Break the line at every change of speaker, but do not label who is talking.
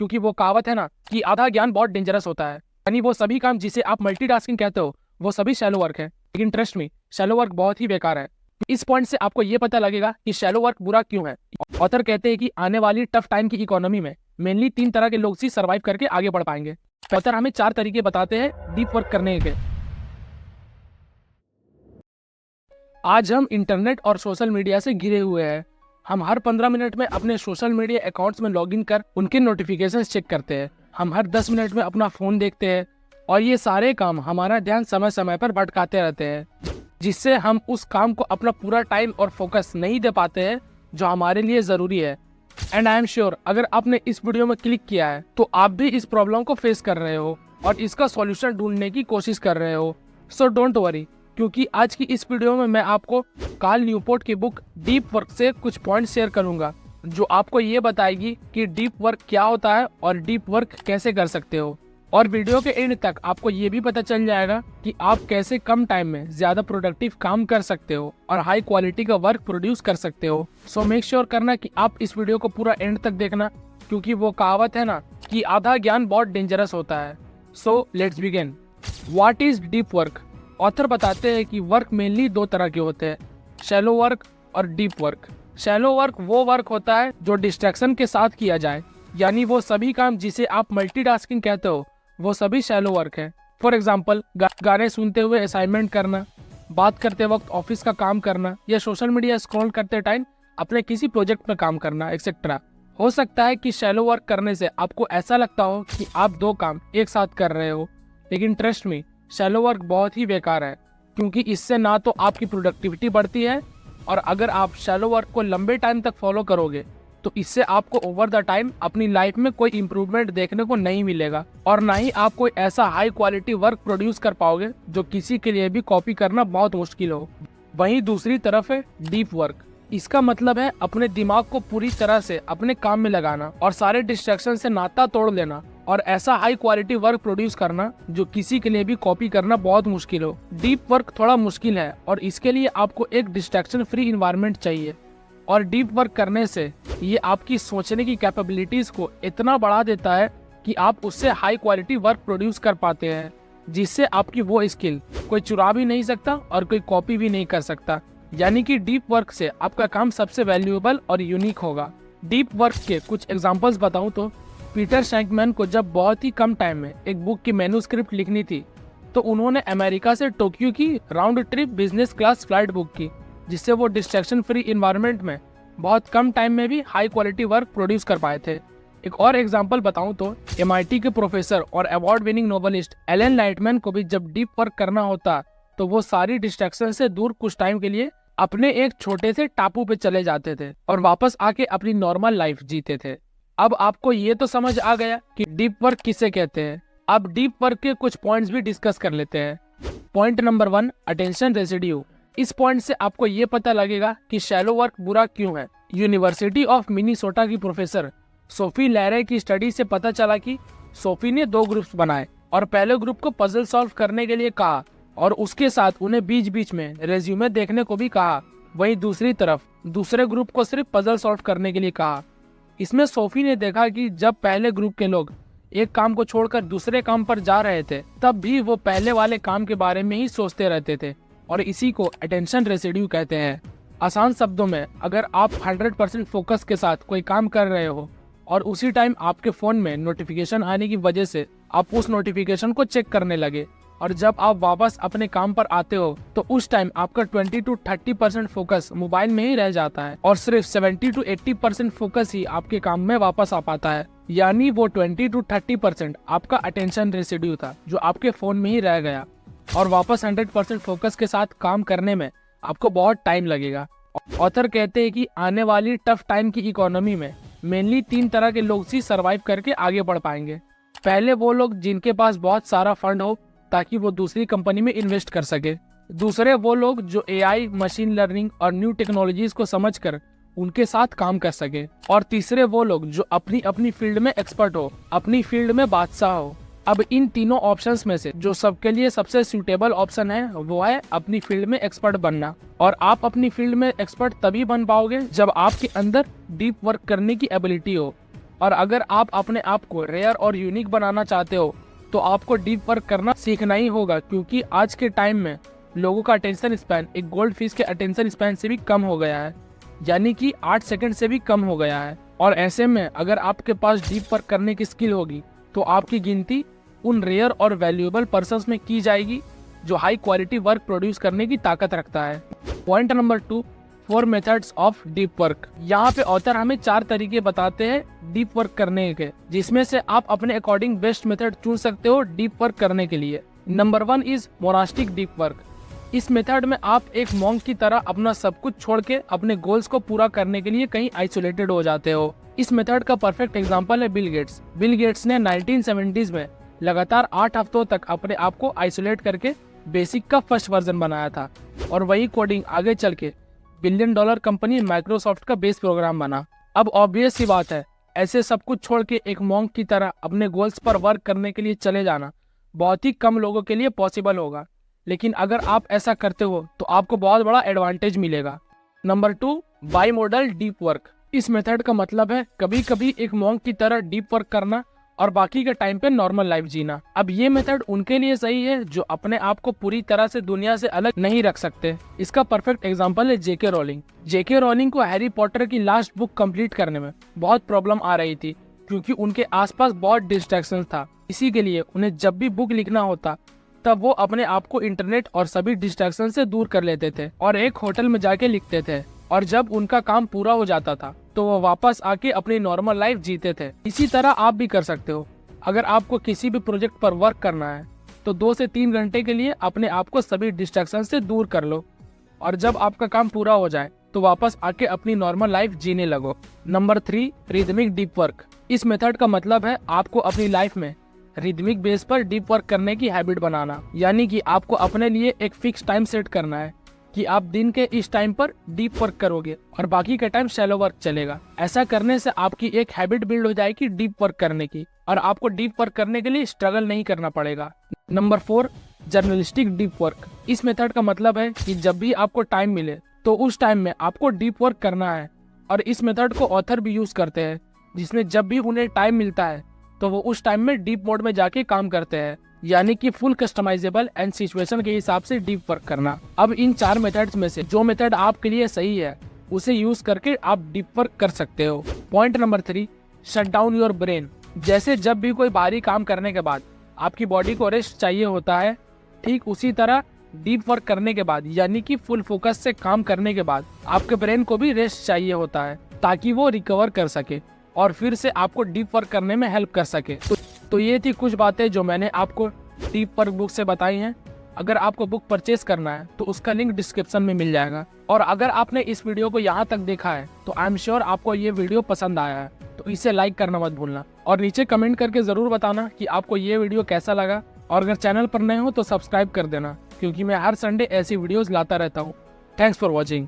क्योंकि वो कहावत है ना कि आधा ज्ञान बहुत डेंजरस होता है। यानी वो सभी काम जिसे आप मल्टीटास्किंग कहते हो वो सभी शैलो वर्क है। लेकिन ट्रस्ट मी, शैलो वर्क बहुत ही बेकार है। इस पॉइंट से आपको ये पता लगेगा कि शैलो वर्क बुरा क्यों है। ऑथर कहते हैं कि आने वाली टफ टाइम की इकोनॉमी में मेनली 3 तरह के लोग ही सर्वाइव करके आगे बढ़ पाएंगे। ऑथर हमें 4 तरीके बताते हैं डीप वर्क करने के। आज हम इंटरनेट और सोशल मीडिया से घिरे हुए हैं। हम हर 15 मिनट में अपने सोशल मीडिया अकाउंट्स में लॉगिन कर उनके नोटिफिकेशंस चेक करते हैं। हम हर 10 मिनट में अपना फोन देखते हैं और ये सारे काम हमारा ध्यान समय समय पर भटकाते रहते हैं, जिससे हम उस काम को अपना पूरा टाइम और फोकस नहीं दे पाते हैं जो हमारे लिए जरूरी है। एंड आई एम श्योर अगर आपने इस वीडियो में क्लिक किया है तो आप भी इस प्रॉब्लम को फेस कर रहे हो और इसका सॉल्यूशन ढूंढने की कोशिश कर रहे हो। सो डोंट वरी, क्योंकि आज की इस वीडियो में मैं आपको कार्ल न्यूपोर्ट की बुक डीप वर्क से कुछ पॉइंट शेयर करूंगा जो आपको ये बताएगी कि डीप वर्क क्या होता है और डीप वर्क कैसे कर सकते हो। और वीडियो के एंड तक आपको ये भी पता चल जाएगा कि आप कैसे कम टाइम में ज्यादा प्रोडक्टिव काम कर सकते हो और हाई क्वालिटी का वर्क प्रोड्यूस कर सकते हो। सो मेक श्योर करना कि आप इस वीडियो को पूरा एंड तक देखना, क्योंकि वो कहावत है ना कि आधा ज्ञान बहुत डेंजरस होता है। So let's begin. What is deep work? Author बताते हैं कि वर्क मेनली 2 तरह के होते हैं, शैलो वर्क और डीप वर्क। शैलो वर्क वो वर्क होता है जो डिस्ट्रैक्शन के साथ किया जाए, यानी वो सभी काम जिसे आप मल्टीटास्किंग कहते हो वो सभी शैलो वर्क है। फॉर एग्जाम्पल गाने सुनते हुए असाइनमेंट करना, बात करते वक्त ऑफिस का काम करना या सोशल मीडिया स्क्रॉल करते टाइम अपने किसी प्रोजेक्ट पर काम करना एक्सेट्रा। हो सकता है कि शैलो वर्क करने से आपको ऐसा लगता हो कि आप 2 काम एक साथ कर रहे हो, लेकिन ट्रस्ट मी, शैलो वर्क बहुत ही बेकार है, क्योंकि इससे ना तो आपकी प्रोडक्टिविटी बढ़ती है और अगर आप शैलो वर्क को लंबे टाइम तक फॉलो करोगे तो इससे आपको ओवर द टाइम अपनी लाइफ में कोई इंप्रूवमेंट देखने को नहीं मिलेगा और ना ही आप कोई ऐसा हाई क्वालिटी वर्क प्रोड्यूस कर पाओगे जो किसी के लिए भी कॉपी करना बहुत मुश्किल हो। वहीं दूसरी तरफ है डीप वर्क। इसका मतलब है अपने दिमाग को पूरी तरह से अपने काम में लगाना और सारे डिस्ट्रैक्शन से नाता तोड़ लेना और ऐसा हाई क्वालिटी वर्क प्रोड्यूस करना जो किसी के लिए भी कॉपी करना बहुत मुश्किल हो। डीप वर्क थोड़ा मुश्किल है और इसके लिए आपको एक डिस्ट्रैक्शन फ्री इन्वायरमेंट चाहिए। और डीप वर्क करने से ये आपकी सोचने की कैपेबिलिटीज को इतना बढ़ा देता है कि आप उससे हाई क्वालिटी वर्क प्रोड्यूस कर पाते हैं, जिससे आपकी वो स्किल कोई चुरा भी नहीं सकता और कोई कॉपी भी नहीं कर सकता। यानी कि डीप वर्क से आपका काम सबसे वैल्यूएबल और यूनिक होगा। डीप वर्क के कुछ एग्जांपल्स बताऊं तो पीटर शैंकमैन को जब बहुत ही कम टाइम में एक बुक की मैन्युस्क्रिप्ट लिखनी थी तो उन्होंने अमेरिका से टोक्यो की round trip business class flight book की, जिससे वो डिस्ट्रैक्शन फ्री इन्वायरमेंट में बहुत कम टाइम में भी हाई क्वालिटी वर्क प्रोड्यूस कर पाए थे। एक और एग्जांपल बताऊं तो MIT के प्रोफेसर और award winning novelist Alan Lightman को भी जब डीप वर्क करना होता तो वो सारी डिस्ट्रैक्शन से दूर कुछ टाइम के लिए अपने एक छोटे से टापू पे चले जाते थे और वापस आके अपनी नॉर्मल लाइफ जीते थे। अब आपको ये तो समझ आ गया कि डीप वर्क किसे कहते हैं। अब डीप वर्क के कुछ पॉइंट्स भी डिस्कस कर लेते हैं। Point number 1, attention residue. इस पॉइंट से आपको ये पता लगेगा कि शैलो वर्क बुरा क्यों है। यूनिवर्सिटी ऑफ मिनीसोटा की प्रोफेसर सोफी लैरे की स्टडी से पता चला कि सोफी ने 2 ग्रुप्स बनाए और पहले ग्रुप को पजल सॉल्व करने के लिए कहा और उसके साथ उन्हें बीच बीच में रेज्यूमे देखने को भी कहा। वहीं दूसरी तरफ दूसरे ग्रुप को सिर्फ पजल सॉल्व करने के लिए कहा। इसमें सोफी ने देखा कि जब पहले ग्रुप के लोग एक काम को छोड़कर दूसरे काम पर जा रहे थे तब भी वो पहले वाले काम के बारे में ही सोचते रहते थे और इसी को अटेंशन रेसिड्यू कहते हैं। आसान शब्दों में, अगर आप 100% फोकस के साथ कोई काम कर रहे हो और उसी टाइम आपके फोन में नोटिफिकेशन आने की वजह से आप उस नोटिफिकेशन को चेक करने लगे और जब आप वापस अपने काम पर आते हो तो उस टाइम आपका 20 to 30% फोकस मोबाइल में ही रह जाता है और सिर्फ 70 to 80% फोकस ही आपके काम में वापस आ पाता है। यानी वो 20 to 30% आपका अटेंशन रेसिड्यू था जो आपके फोन में ही रह गया और वापस 100% फोकस के साथ काम करने में आपको बहुत टाइम लगेगा। ऑथर कहते हैं कि आने वाली टफ टाइम की इकोनॉमी में मेनली 3 तरह के लोग ही सर्वाइव करके आगे बढ़ पाएंगे। पहले वो लोग जिनके पास बहुत सारा फंड हो ताकि वो दूसरी कंपनी में इन्वेस्ट कर सके। दूसरे वो लोग जो AI, मशीन लर्निंग और न्यू टेक्नोलॉजीज को समझकर उनके साथ काम कर सके। और तीसरे वो लोग जो अपनी अपनी फील्ड में एक्सपर्ट हो, अपनी फील्ड में बादशाह हो। अब इन तीनों ऑप्शंस में से जो सबके लिए सबसे सूटेबल ऑप्शन है वो है अपनी फील्ड में एक्सपर्ट बनना। और आप अपनी फील्ड में एक्सपर्ट तभी बन पाओगे जब आपके अंदर डीप वर्क करने की एबिलिटी हो। और अगर आप अपने आप को रेयर और यूनिक बनाना चाहते हो तो आपको डीप वर्क करना सीखना ही होगा, क्योंकि आज के टाइम में लोगों का अटेंशन स्पैन एक गोल्ड फिश के अटेंशन स्पैन से भी कम हो गया है, यानी कि 8 सेकंड से भी कम हो गया है। और ऐसे में अगर आपके पास डीप वर्क करने की स्किल होगी तो आपकी गिनती उन रेयर और वैल्यूएबल पर्सन्स में की जाएगी जो हाई क्वालिटी वर्क प्रोड्यूस करने की ताकत रखता है। Point number 2, 4 methods of deep work. यहाँ पे ऑथर हमें 4 तरीके बताते हैं डीप वर्क करने के, जिसमें से आप अपने अकॉर्डिंग बेस्ट मेथड चुन सकते हो डीप वर्क करने के लिए। Number 1 is monastic deep work. इस मेथड में आप एक मॉन्क की तरह अपना सब कुछ छोड़ के अपने गोल्स को पूरा करने के लिए कहीं आइसोलेटेड हो जाते हो। इस मेथड का परफेक्ट एग्जांपल है बिल गेट्स। बिल गेट्स ने 1970s में लगातार 8 हफ्तों तक अपने आप को आइसोलेट करके बेसिक का फर्स्ट वर्जन बनाया था, और वही कोडिंग आगे चल के $1 बिलियन कंपनी माइक्रोसॉफ्ट का बेस प्रोग्राम बना। अब ऑब्वियस सी बात है, ऐसे सब कुछ छोड़ के एक मॉन्क की तरह अपने गोल्स पर वर्क करने के लिए चले जाना बहुत ही कम लोगों के लिए पॉसिबल होगा, लेकिन अगर आप ऐसा करते हो तो आपको बहुत बड़ा एडवांटेज मिलेगा। Number 2, by model deep work. इस मेथड का मतलब है कभी कभी एक मॉन्क की तरह डीप वर्क करना और बाकी के टाइम पे नॉर्मल लाइफ जीना। अब ये मेथड उनके लिए सही है जो अपने आप को पूरी तरह से दुनिया से अलग नहीं रख सकते। इसका परफेक्ट एग्जांपल है जेके रोलिंग। जेके रोलिंग को हैरी पॉटर की लास्ट बुक कंप्लीट करने में बहुत प्रॉब्लम आ रही थी, क्योंकि उनके आसपास बहुत डिस्ट्रैक्शन था। इसी के लिए उन्हें जब भी बुक लिखना होता तब वो अपने आप को इंटरनेट और सभी डिस्ट्रैक्शन से दूर कर लेते थे और एक होटल में जाके लिखते थे, और जब उनका काम पूरा हो जाता था तो वो वापस आके अपनी नॉर्मल लाइफ जीते थे। इसी तरह आप भी कर सकते हो। अगर आपको किसी भी प्रोजेक्ट पर वर्क करना है तो 2 से 3 घंटे के लिए अपने आप को सभी डिस्ट्रैक्शन से दूर कर लो, और जब आपका काम पूरा हो जाए तो वापस आके अपनी नॉर्मल लाइफ जीने लगो। Number 3, rhythmic deep work. इस मेथड का मतलब है आपको अपनी लाइफ में रिदमिक बेस पर डीप वर्क करने की हैबिट बनाना, यानी कि आपको अपने लिए एक फिक्स टाइम सेट करना है कि आप दिन के इस टाइम पर डीप वर्क करोगे और बाकी का टाइम शैलो वर्क चलेगा। ऐसा करने से आपकी एक हैबिट बिल्ड हो जाएगी डीप वर्क करने की, और आपको डीप वर्क करने के लिए स्ट्रगल नहीं करना पड़ेगा। Number 4, journalistic deep work. इस मेथड का मतलब है कि जब भी आपको टाइम मिले तो उस टाइम में आपको डीप वर्क करना है, और इस मेथड को ऑथर भी यूज करते हैं, जिसमें जब भी उन्हें टाइम मिलता है तो वो उस टाइम में डीप मोड में जाके काम करते हैं, यानी कि फुल कस्टमाइजेबल एंड सिचुएशन के हिसाब से डीप वर्क करना। अब इन 4 मेथड्स में से जो मेथड आपके लिए सही है उसे यूज करके आप डीप वर्क कर सकते हो। Point number 3, shut down your brain. जैसे जब भी कोई भारी काम करने के बाद आपकी बॉडी को रेस्ट चाहिए होता है, ठीक उसी तरह डीप वर्क करने के बाद, यानी कि फुल फोकस से काम करने के बाद आपके ब्रेन को भी रेस्ट चाहिए होता है, ताकि वो रिकवर कर सके और फिर से आपको डीप वर्क करने में हेल्प कर सके। तो ये थी कुछ बातें जो मैंने आपको डीप वर्क बुक से बताई हैं। अगर आपको बुक परचेज करना है तो उसका लिंक डिस्क्रिप्शन में मिल जाएगा। और अगर आपने इस वीडियो को यहाँ तक देखा है तो आई एम श्योर आपको ये वीडियो पसंद आया है, तो इसे लाइक करना मत भूलना, और नीचे कमेंट करके ज़रूर बताना कि आपको ये वीडियो कैसा लगा। और अगर चैनल पर नए हो तो सब्सक्राइब कर देना, क्योंकि मैं हर संडे ऐसी वीडियोज़ लाता रहता हूँ। Thanks for watching.